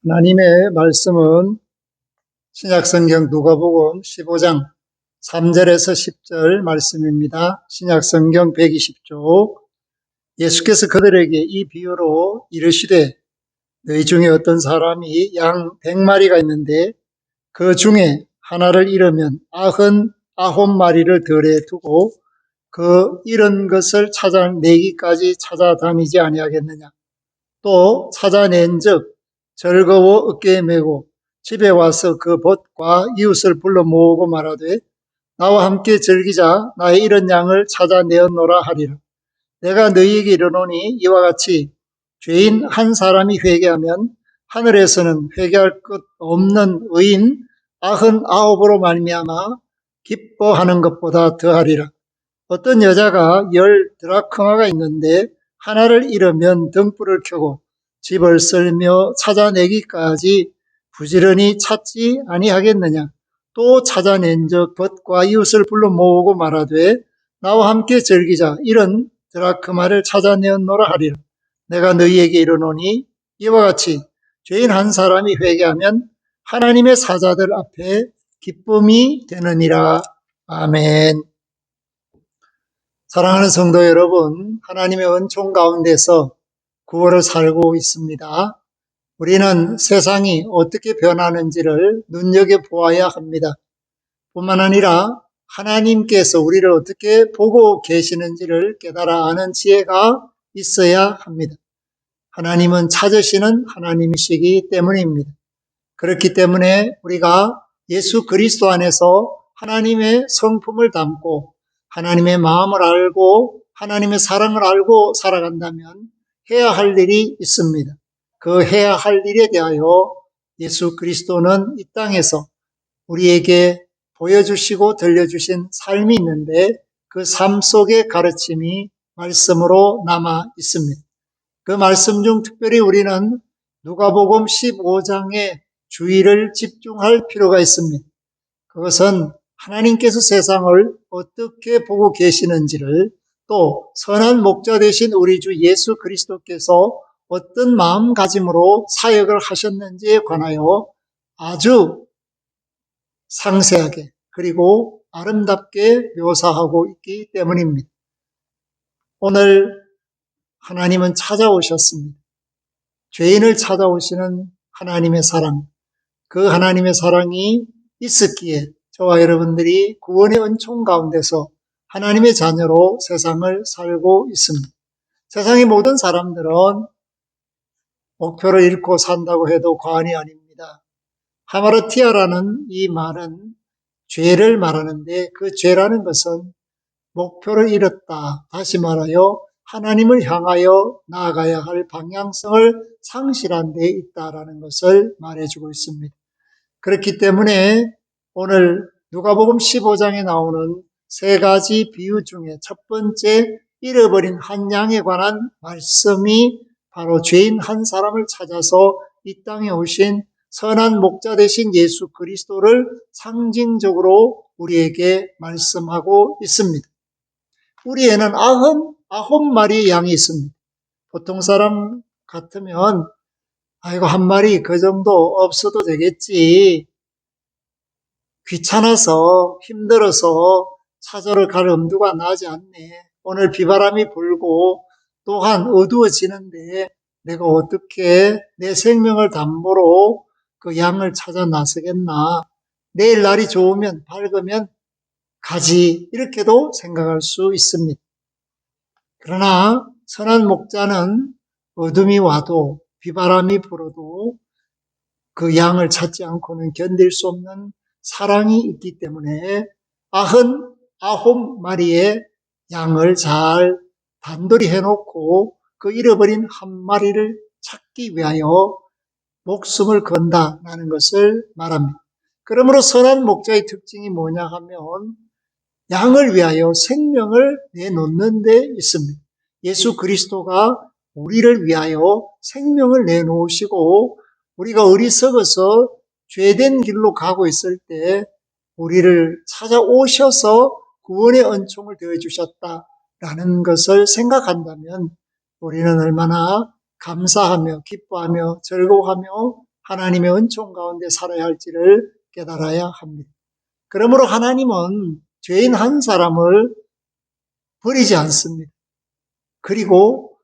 하나님의 말씀은 신약성경 누가복음 15장 3절에서 10절 말씀입니다. 신약성경 120쪽. 예수께서 그들에게 이 비유로 이르시되 너희 중에 어떤 사람이 양 100마리가 있는데 그 중에 하나를 잃으면 99마리를 덜에 두고 그 잃은 것을 찾아내기까지 찾아다니지 아니하겠느냐. 또 찾아낸즉 즐거워 어깨에 메고 집에 와서 그 벗과 이웃을 불러 모으고 말하되 나와 함께 즐기자. 나의 잃은 양을 찾아내었노라 하리라. 내가 너희에게 이르노니 이와 같이 죄인 한 사람이 회개하면 하늘에서는 회개할 것 없는 의인 99으로 말미암아 기뻐하는 것보다 더하리라. 어떤 여자가 10드라크마가 있는데 하나를 잃으면 등불을 켜고 집을 쓸며 찾아내기까지 부지런히 찾지 아니하겠느냐. 또 찾아낸즉 벗과 이웃을 불러 모으고 말하되 나와 함께 즐기자. 이런 드라크마를 찾아내었노라 하리라. 내가 너희에게 이르노니 이와 같이 죄인 한 사람이 회개하면 하나님의 사자들 앞에 기쁨이 되느니라. 아멘. 사랑하는 성도 여러분, 하나님의 은총 가운데서 9월을 살고 있습니다. 우리는 세상이 어떻게 변하는지를 눈여겨보아야 합니다. 뿐만 아니라 하나님께서 우리를 어떻게 보고 계시는지를 깨달아 아는 지혜가 있어야 합니다. 하나님은 찾으시는 하나님이시기 때문입니다. 그렇기 때문에 우리가 예수 그리스도 안에서 하나님의 성품을 담고 하나님의 마음을 알고 하나님의 사랑을 알고 살아간다면 해야 할 일이 있습니다. 그 해야 할 일에 대하여 예수 그리스도는 이 땅에서 우리에게 보여주시고 들려주신 삶이 있는데 그 삶 속의 가르침이 말씀으로 남아 있습니다. 그 말씀 중 특별히 우리는 누가복음 15장에 주의를 집중할 필요가 있습니다. 그것은 하나님께서 세상을 어떻게 보고 계시는지를, 또 선한 목자 되신 우리 주 예수 그리스도께서 어떤 마음가짐으로 사역을 하셨는지에 관하여 아주 상세하게 그리고 아름답게 묘사하고 있기 때문입니다. 오늘 하나님은 찾아오셨습니다. 죄인을 찾아오시는 하나님의 사랑, 그 하나님의 사랑이 있었기에 저와 여러분들이 구원의 은총 가운데서 하나님의 자녀로 세상을 살고 있습니다. 세상의 모든 사람들은 목표를 잃고 산다고 해도 과언이 아닙니다. 하마르티아라는 이 말은 죄를 말하는데 그 죄라는 것은 목표를 잃었다. 다시 말하여 하나님을 향하여 나아가야 할 방향성을 상실한 데 있다라는 것을 말해주고 있습니다. 그렇기 때문에 오늘 누가복음 15장에 나오는 세 가지 비유 중에 첫 번째 잃어버린 한 양에 관한 말씀이 바로 죄인 한 사람을 찾아서 이 땅에 오신 선한 목자 되신 예수 그리스도를 상징적으로 우리에게 말씀하고 있습니다. 우리에는 99마리의 양이 있습니다. 보통 사람 같으면 아이고 한 마리 그 정도 없어도 되겠지. 귀찮아서 힘들어서 찾으러 갈 엄두가 나지 않네. 오늘 비바람이 불고 또한 어두워지는데 내가 어떻게 내 생명을 담보로 그 양을 찾아 나서겠나. 내일 날이 좋으면 밝으면 가지. 이렇게도 생각할 수 있습니다. 그러나 선한 목자는 어둠이 와도 비바람이 불어도 그 양을 찾지 않고는 견딜 수 없는 사랑이 있기 때문에 99마리의 양을 잘 단돌이 해놓고 그 잃어버린 한 마리를 찾기 위하여 목숨을 건다라는 것을 말합니다. 그러므로 선한 목자의 특징이 뭐냐 하면 양을 위하여 생명을 내놓는 데 있습니다. 예수 그리스도가 우리를 위하여 생명을 내놓으시고 우리가 어리석어서 죄된 길로 가고 있을 때 우리를 찾아오셔서 구원의 은총을 더해주셨다라는 것을 생각한다면 우리는 얼마나 감사하며 기뻐하며 즐거워하며 하나님의 은총 가운데 살아야 할지를 깨달아야 합니다. 그러므로 하나님은 죄인 한 사람을 버리지 않습니다. 그리고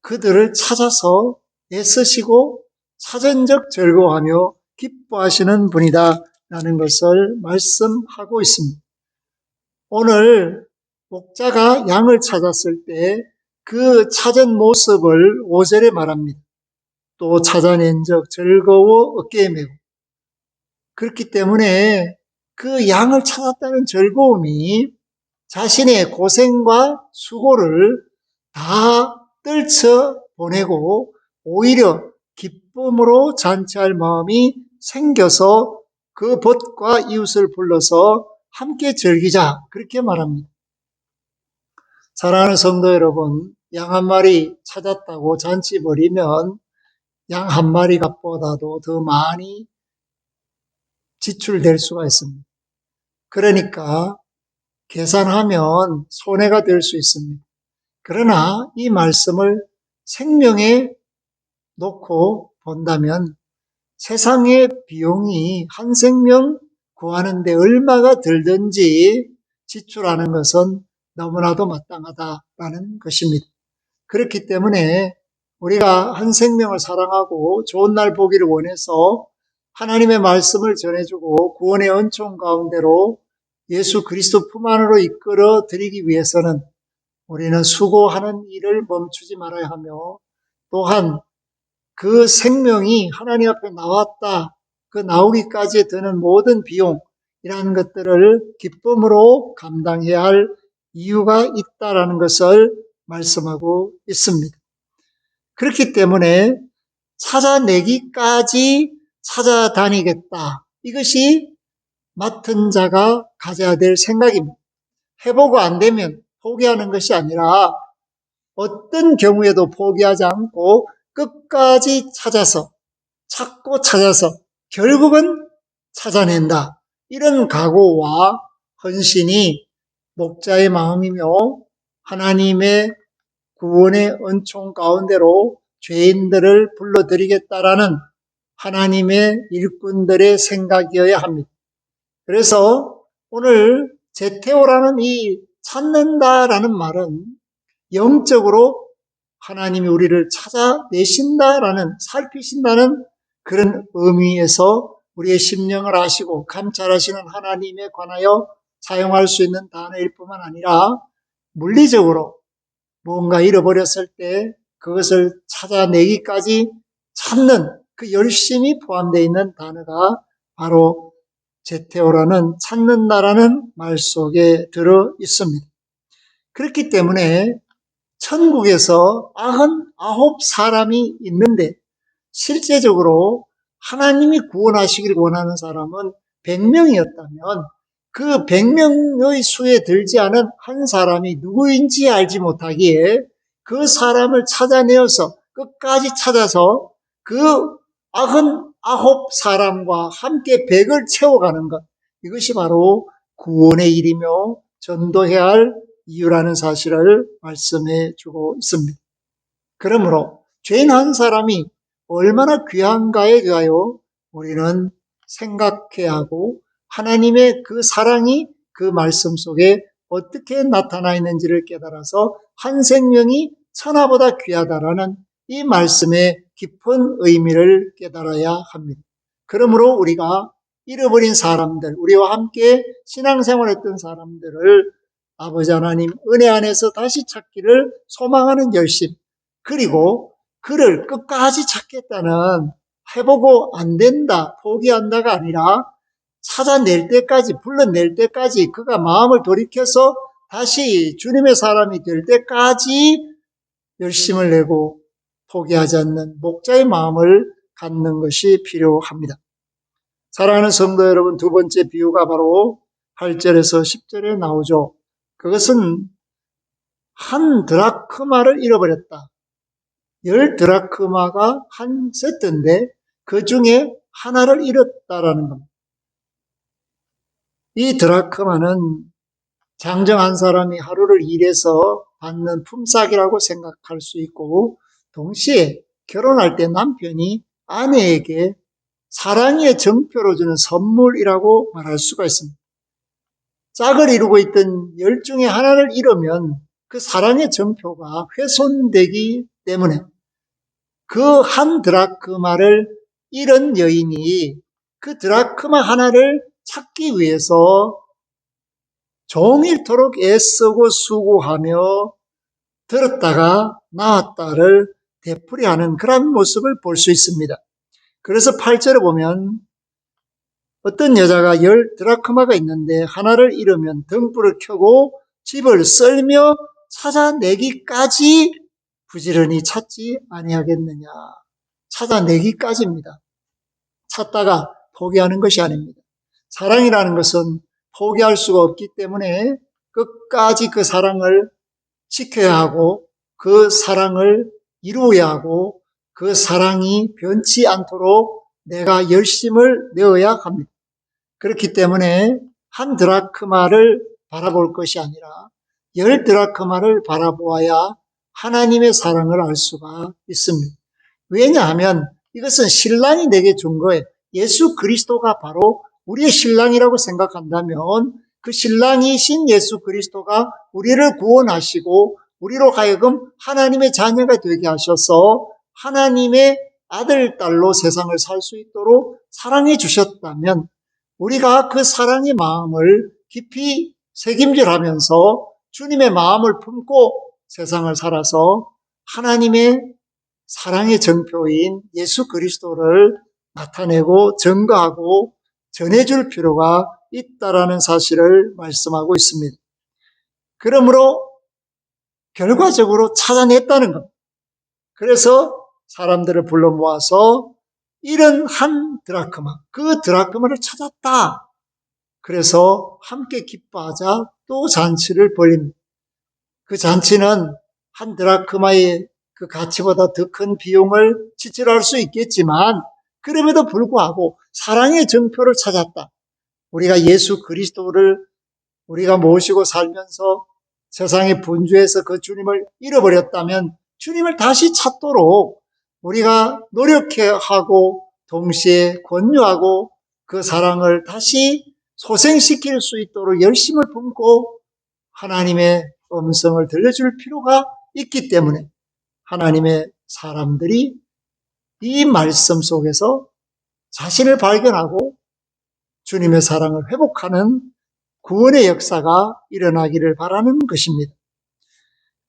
그들을 찾아서 애쓰시고 사전적 즐거워하며 기뻐하시는 분이다라는 것을 말씀하고 있습니다. 오늘 목자가 양을 찾았을 때 그 찾은 모습을 5절에 말합니다. 또 찾아낸 적 즐거워 어깨에 메고. 그렇기 때문에 그 양을 찾았다는 즐거움이 자신의 고생과 수고를 다 떨쳐보내고 오히려 기쁨으로 잔치할 마음이 생겨서 그 벗과 이웃을 불러서 함께 즐기자, 그렇게 말합니다. 사랑하는 성도 여러분, 양 한 마리 찾았다고 잔치 벌이면 양 한 마리 값보다도 더 많이 지출될 수가 있습니다. 그러니까 계산하면 손해가 될 수 있습니다. 그러나 이 말씀을 생명에 놓고 본다면 세상의 비용이 한 생명 구하는데 얼마가 들든지 지출하는 것은 너무나도 마땅하다라는 것입니다. 그렇기 때문에 우리가 한 생명을 사랑하고 좋은 날 보기를 원해서 하나님의 말씀을 전해주고 구원의 은총 가운데로 예수 그리스도 품 안으로 이끌어 드리기 위해서는 우리는 수고하는 일을 멈추지 말아야 하며 또한 그 생명이 하나님 앞에 나왔다, 그 나오기까지 드는 모든 비용이라는 것들을 기쁨으로 감당해야 할 이유가 있다라는 것을 말씀하고 있습니다. 그렇기 때문에 찾아내기까지 찾아다니겠다. 이것이 맡은 자가 가져야 될 생각입니다. 해보고 안 되면 포기하는 것이 아니라 어떤 경우에도 포기하지 않고 끝까지 찾고 찾아서 결국은 찾아낸다. 이런 각오와 헌신이 목자의 마음이며 하나님의 구원의 은총 가운데로 죄인들을 불러들이겠다라는 하나님의 일꾼들의 생각이어야 합니다. 그래서 오늘 제테오라는 이 찾는다라는 말은 영적으로 하나님이 우리를 찾아내신다라는, 살피신다는 그런 의미에서 우리의 심령을 아시고 감찰하시는 하나님에 관하여 사용할 수 있는 단어일 뿐만 아니라 물리적으로 뭔가 잃어버렸을 때 그것을 찾아내기까지 찾는 그 열심이 포함되어 있는 단어가 바로 제테오라는 찾는다라는 말 속에 들어 있습니다. 그렇기 때문에 천국에서 99사람이 있는데 실제적으로 하나님이 구원하시기를 원하는 사람은 100명이었다면 그 100명의 수에 들지 않은 한 사람이 누구인지 알지 못하기에 그 사람을 찾아내어서 끝까지 찾아서 그 99사람과 함께 100을 채워가는 것, 이것이 바로 구원의 일이며 전도해야 할 이유라는 사실을 말씀해 주고 있습니다. 그러므로 죄인 한 사람이 얼마나 귀한가에 대하여 우리는 생각해야 하고 하나님의 그 사랑이 그 말씀 속에 어떻게 나타나 있는지를 깨달아서 한 생명이 천하보다 귀하다라는 이 말씀의 깊은 의미를 깨달아야 합니다. 그러므로 우리가 잃어버린 사람들, 우리와 함께 신앙생활했던 사람들을 아버지 하나님 은혜 안에서 다시 찾기를 소망하는 열심, 그리고 그를 끝까지 찾겠다는, 해보고 안 된다, 포기한다가 아니라 찾아낼 때까지, 불러낼 때까지, 그가 마음을 돌이켜서 다시 주님의 사람이 될 때까지 열심을 내고 포기하지 않는 목자의 마음을 갖는 것이 필요합니다. 사랑하는 성도 여러분, 두 번째 비유가 바로 8절에서 10절에 나오죠. 그것은 한 드라크마를 잃어버렸다. 10드라크마가 한 세트인데 그 중에 하나를 잃었다라는 겁니다. 이 드라크마는 장정 한 사람이 하루를 일해서 받는 품삯이라고 생각할 수 있고, 동시에 결혼할 때 남편이 아내에게 사랑의 정표로 주는 선물이라고 말할 수가 있습니다. 짝을 이루고 있던 열 중에 하나를 잃으면 그 사랑의 정표가 훼손되기 때문에 그 한 드라크마를 잃은 여인이 그 드라크마 하나를 찾기 위해서 종일토록 애쓰고 수고하며 들었다가 나왔다를 되풀이하는 그런 모습을 볼 수 있습니다. 그래서 8절에 보면 어떤 여자가 10드라크마가 있는데 하나를 잃으면 등불을 켜고 집을 썰며 찾아내기까지 부지런히 찾지 아니하겠느냐. 찾아내기까지입니다. 찾다가 포기하는 것이 아닙니다. 사랑이라는 것은 포기할 수가 없기 때문에 끝까지 그 사랑을 지켜야 하고 그 사랑을 이루어야 하고 그 사랑이 변치 않도록 내가 열심을 내어야 합니다. 그렇기 때문에 한 드라크마를 바라볼 것이 아니라 10드라크마를 바라보아야 하나님의 사랑을 알 수가 있습니다. 왜냐하면 이것은 신랑이 내게 준 거예요. 예수 그리스도가 바로 우리의 신랑이라고 생각한다면 그 신랑이신 예수 그리스도가 우리를 구원하시고 우리로 하여금 하나님의 자녀가 되게 하셔서 하나님의 아들, 딸로 세상을 살 수 있도록 사랑해 주셨다면 우리가 그 사랑의 마음을 깊이 새김질하면서 주님의 마음을 품고 세상을 살아서 하나님의 사랑의 정표인 예수 그리스도를 나타내고 증거하고 전해줄 필요가 있다라는 사실을 말씀하고 있습니다. 그러므로 결과적으로 찾아냈다는 겁니다. 그래서 사람들을 불러 모아서 잃은 한 드라크마, 그 드라크마를 찾았다. 그래서 함께 기뻐하자 또 잔치를 벌립니다. 그 잔치는 한 드라크마의 그 가치보다 더 큰 비용을 지출할 수 있겠지만 그럼에도 불구하고 사랑의 정표를 찾았다. 우리가 예수 그리스도를 우리가 모시고 살면서 세상의 분주에서 그 주님을 잃어버렸다면 주님을 다시 찾도록 우리가 노력해야 하고 동시에 권유하고 그 사랑을 다시 소생시킬 수 있도록 열심을 품고 하나님의 음성을 들려줄 필요가 있기 때문에 하나님의 사람들이 이 말씀 속에서 자신을 발견하고 주님의 사랑을 회복하는 구원의 역사가 일어나기를 바라는 것입니다.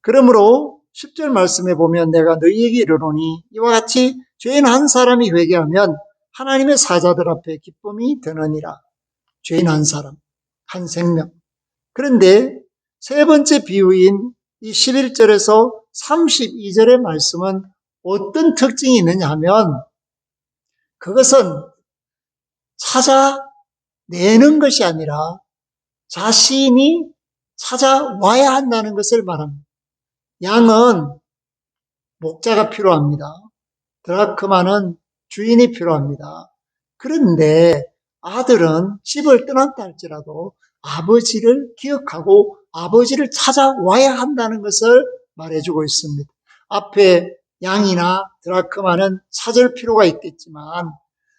그러므로 10절 말씀에 보면 내가 너희에게 이르노니 이와 같이 죄인 한 사람이 회개하면 하나님의 사자들 앞에 기쁨이 드느니라. 죄인 한 사람, 한 생명. 그런데 세 번째 비유인 이 11절에서 32절의 말씀은 어떤 특징이 있느냐 하면 그것은 찾아내는 것이 아니라 자신이 찾아와야 한다는 것을 말합니다. 양은 목자가 필요합니다. 드라크마는 주인이 필요합니다. 그런데 아들은 집을 떠났다 할지라도 아버지를 기억하고 아버지를 찾아와야 한다는 것을 말해주고 있습니다. 앞에 양이나 드라크마는 찾을 필요가 있겠지만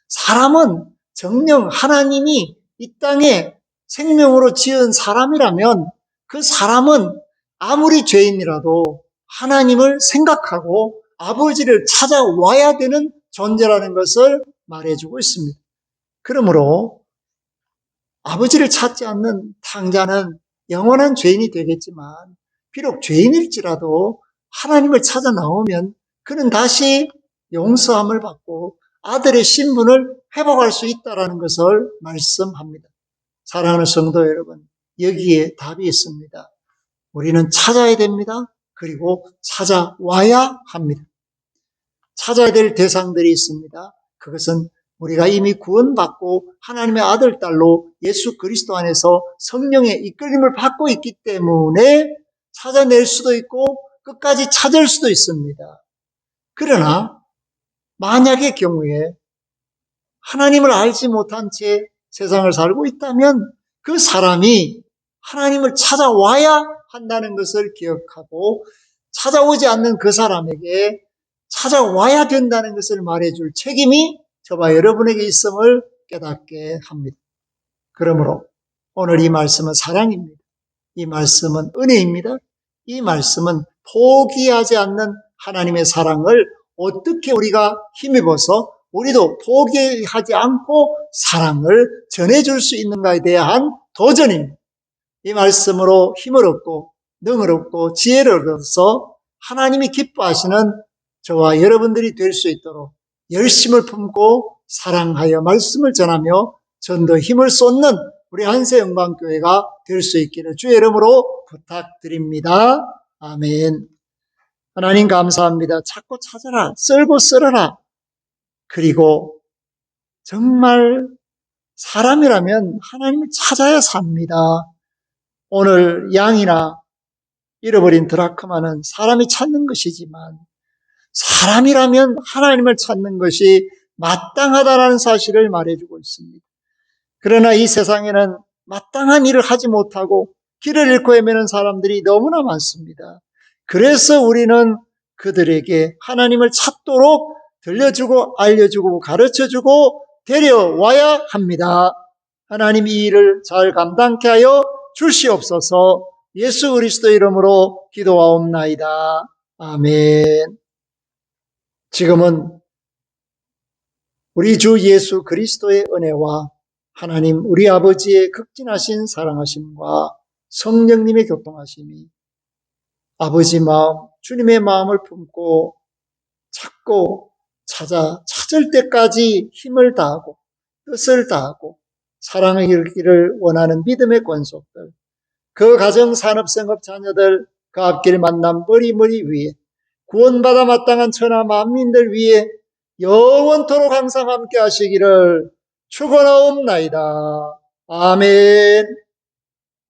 사람은 정녕 하나님이 이 땅에 생명으로 지은 사람이라면 그 사람은 아무리 죄인이라도 하나님을 생각하고 아버지를 찾아와야 되는 존재라는 것을 말해주고 있습니다. 그러므로 아버지를 찾지 않는 탕자는 영원한 죄인이 되겠지만 비록 죄인일지라도 하나님을 찾아 나오면 그는 다시 용서함을 받고 아들의 신분을 회복할 수 있다는 것을 말씀합니다. 사랑하는 성도 여러분, 여기에 답이 있습니다. 우리는 찾아야 됩니다. 그리고 찾아와야 합니다. 찾아야 될 대상들이 있습니다. 그것은 우리가 이미 구원받고 하나님의 아들, 딸로 예수 그리스도 안에서 성령의 이끌림을 받고 있기 때문에 찾아낼 수도 있고 끝까지 찾을 수도 있습니다. 그러나 만약의 경우에 하나님을 알지 못한 채 세상을 살고 있다면 그 사람이 하나님을 찾아와야 한다는 것을 기억하고 찾아오지 않는 그 사람에게 찾아와야 된다는 것을 말해줄 책임이 저와 여러분에게 있음을 깨닫게 합니다. 그러므로 오늘 이 말씀은 사랑입니다. 이 말씀은 은혜입니다. 이 말씀은 포기하지 않는 하나님의 사랑을 어떻게 우리가 힘입어서 우리도 포기하지 않고 사랑을 전해줄 수 있는가에 대한 도전입니다. 이 말씀으로 힘을 얻고 능을 얻고 지혜를 얻어서 하나님이 기뻐하시는 저와 여러분들이 될 수 있도록 열심을 품고 사랑하여 말씀을 전하며 전도 힘을 쏟는 우리 한세영광교회가 될 수 있기를 주의 이름으로 부탁드립니다. 아멘. 하나님 감사합니다. 찾고 찾아라, 썰고 썰어라. 그리고 정말 사람이라면 하나님을 찾아야 삽니다. 오늘 양이나 잃어버린 드라크마는 사람이 찾는 것이지만 사람이라면 하나님을 찾는 것이 마땅하다는 사실을 말해주고 있습니다. 그러나 이 세상에는 마땅한 일을 하지 못하고 길을 잃고 헤매는 사람들이 너무나 많습니다. 그래서 우리는 그들에게 하나님을 찾도록 들려주고 알려주고 가르쳐주고 데려와야 합니다. 하나님 이 일을 잘 감당케 하여 주시옵소서. 예수 그리스도 이름으로 기도하옵나이다. 아멘. 지금은 우리 주 예수 그리스도의 은혜와 하나님 우리 아버지의 극진하신 사랑하심과 성령님의 교통하심이 아버지 마음, 주님의 마음을 품고 찾고 찾을 때까지 힘을 다하고 뜻을 다하고 사랑하기를 원하는 믿음의 권속들, 그 가정, 산업, 생업, 자녀들, 그 앞길 만남 머리 위에 구원받아 마땅한 천하 만민들 위에 영원토록 항상 함께 하시기를 축원하옵나이다. 아멘.